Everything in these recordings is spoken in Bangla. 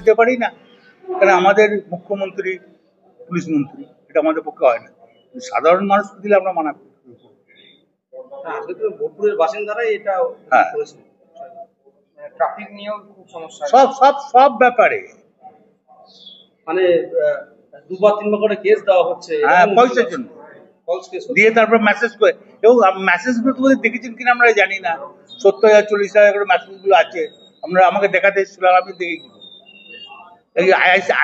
দিতে পারি না, কারণ আমাদের মুখ্যমন্ত্রী পুলিশ মন্ত্রী, এটা আমাদের পক্ষে হয় না। সাধারণ মানুষকে দিলে আমরা মানা করি। বোলপুরের বাসিন্দারাই এটা করেছে, ট্রাফিক নিয়েও খুব সমস্যা, সব ব্যাপারে মানে 2-3 করে কেস দেওয়া হচ্ছে পয়সার জন্য, দিয়ে তারপর মেসেজ করে। এবং মেসেজগুলো তোমাদের দেখেছেন কিনা আমরা জানি না, 70,000 40,000 করে মেসেজগুলো আছে। আমাকে দেখাতে এসেছিলাম, আমি দেখে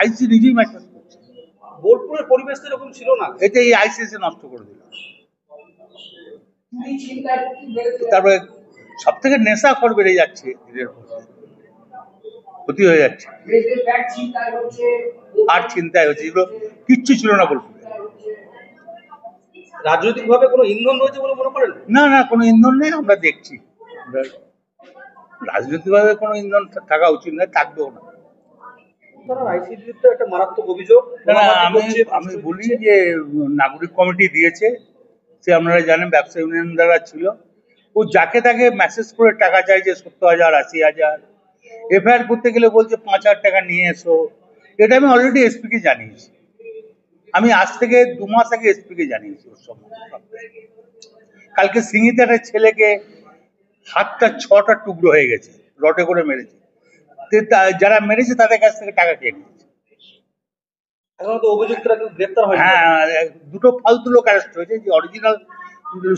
আইসি নিজেই মেসেজ করছে। বোলপুরের পরিবেশ তো এরকম ছিল না, এটা এই আইসিএসি নষ্ট করে দিল। তারপরে সব থেকে নেশাখোর বেড়ে যাচ্ছে, দিনের পর ক্ষতি হয়ে যাচ্ছে, আর চিন্তায় হচ্ছে, এগুলো কিচ্ছু ছিল না বোলপুরে। রাজনৈতিক ভাবে কোনো ইন্ধন রয়েছে বলে মনে করেন? না, কোনো ইন্ধন নেই। আমরা দেখছি রাজনৈতিক ভাবে কোনো ইন্ধন থাকা উচিত নয়, থাকবেও না। একটা মারাত্মক অভিযোগ আমি বলি যে নাগরিক কমিটি দিয়েছে, সে আপনারা জানেন ব্যবসা ইউনিয়ন দ্বারা ছিল, ও যাকে তাকে মেসেজ করে টাকা চাইছে 70,000 80,000। এফআইআর করতে গেলে বলছে 5,000 টাকা নিয়ে এসো। এটা আমি অলরেডি এসপি কে জানিয়েছি, আমি আজ থেকে 2 মাস আগে এসপি কে জানিয়েছি ওর সম্বন্ধে। কালকে সিঙ্গিতে একটা ছেলেকে হাতটা 6টা টুকরো হয়ে গেছে, রটে করে মেরেছে। যারা মেরেছে তাদের কাছ থেকে টাকা খেয়ে নিয়েছে। এখন তো অভিযুক্তরা গ্রেফতার হয়নি। হ্যাঁ, 2টো ফালতু লোক অ্যারেস্ট হয়েছে, যে অরিজিনাল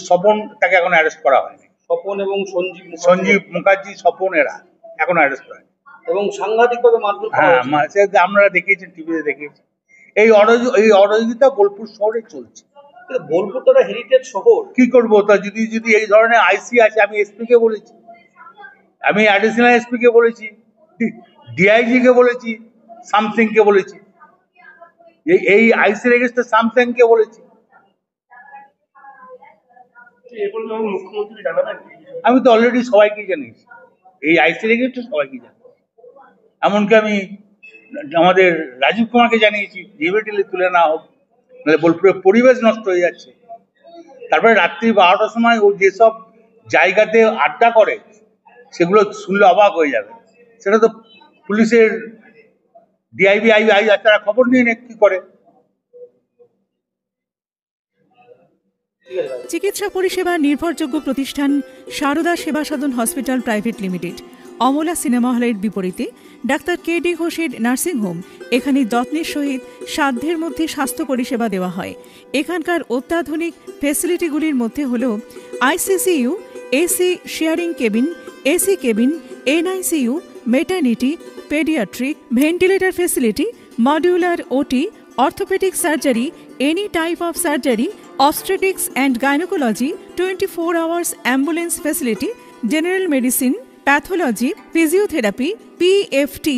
স্বপন তাকে এখন অ্যারেস্ট করা হয়নি। স্বপন এবং সঞ্জীব মুখার্জি, স্বপন এরা এখন অ্যারেস্ট হয়নি। এবং সাংঘাতিকভাবে মারধর করা হয়েছে। হ্যাঁ, আপনারা দেখিয়েছেন, টিভিতে দেখিয়েছেন। এই অরাজকতা বোলপুর শহরে চলছে। বোলপুর তো একটা হেরিটেজ শহর, কি করবো? তা যদি এই ধরনের আইসি আছে, আমি এসপি কে বলেছি, আমি অ্যাডিশনাল এসপি কে বলেছি, ডিআইজি কে বলেছি, সামসিং কে বলেছি, এই আইসির এগেইনস্টে সামসিং কে বলেছি। আমি তো অলরেডি সবাইকে জানিয়েছি, এই আইসির এগেইনস্টে সবাইকে জানি। এমনকি আমি আমাদের রাজীব কুমারকে জানিয়েছি, ইমিডিয়েটলি তুলে না হোক, নাহলে বোলপুরের পরিবেশ নষ্ট হয়ে যাচ্ছে। তারপরে রাত্রি 12টার সময় ও যেসব জায়গাতে আড্ডা করে, সেগুলো শুনলে অবাক হয়ে যাবে। সেটা তো পুলিশের ডিআইবি আই তারা খবর নিয়ে কি করে। চিকিৎসা পরিষেবা নির্ভরযোগ্য প্রতিষ্ঠান Sarada Seva Sadan hospital private limited, Amala cinema হলের বিপরীতে ডাক্তার কে.ডি. ঘোষের নার্সিংহোম। এখানে যত্নের সহিত সাধ্যের মধ্যে স্বাস্থ্য পরিষেবা দেওয়া হয়। এখানকার অত্যাধুনিক ফেসিলিটিগুলির মধ্যে হল ICCU, AC sharing cabin, AC cabin, NICU, maternity, paediatric, ventilator facility, modular OT, orthopaedic surgery, any type of surgery, obstetrics and gynecology, 24 hours ambulance facility, general medicine, pathology, physiotherapy, PFT,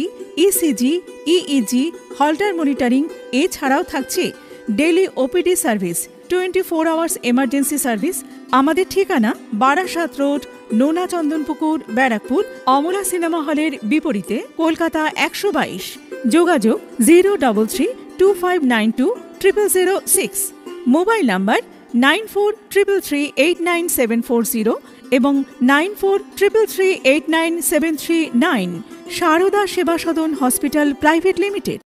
ECG, EEG, Holter monitoring। এছাড়াও থাকছে daily OPD service, 24 hours emergency service. আমাদের ঠিকানা বারাসাত রোড, নোনা চন্দনপুকুর, ব্যারাকপুর, অমলা সিনেমা হলের বিপরীতে, কলকাতা 122। যোগাযোগ 03325920006। মোবাইল নাম্বার 9433389740 এবং 9433389739। Sarada Seva Sadan hospital private limited.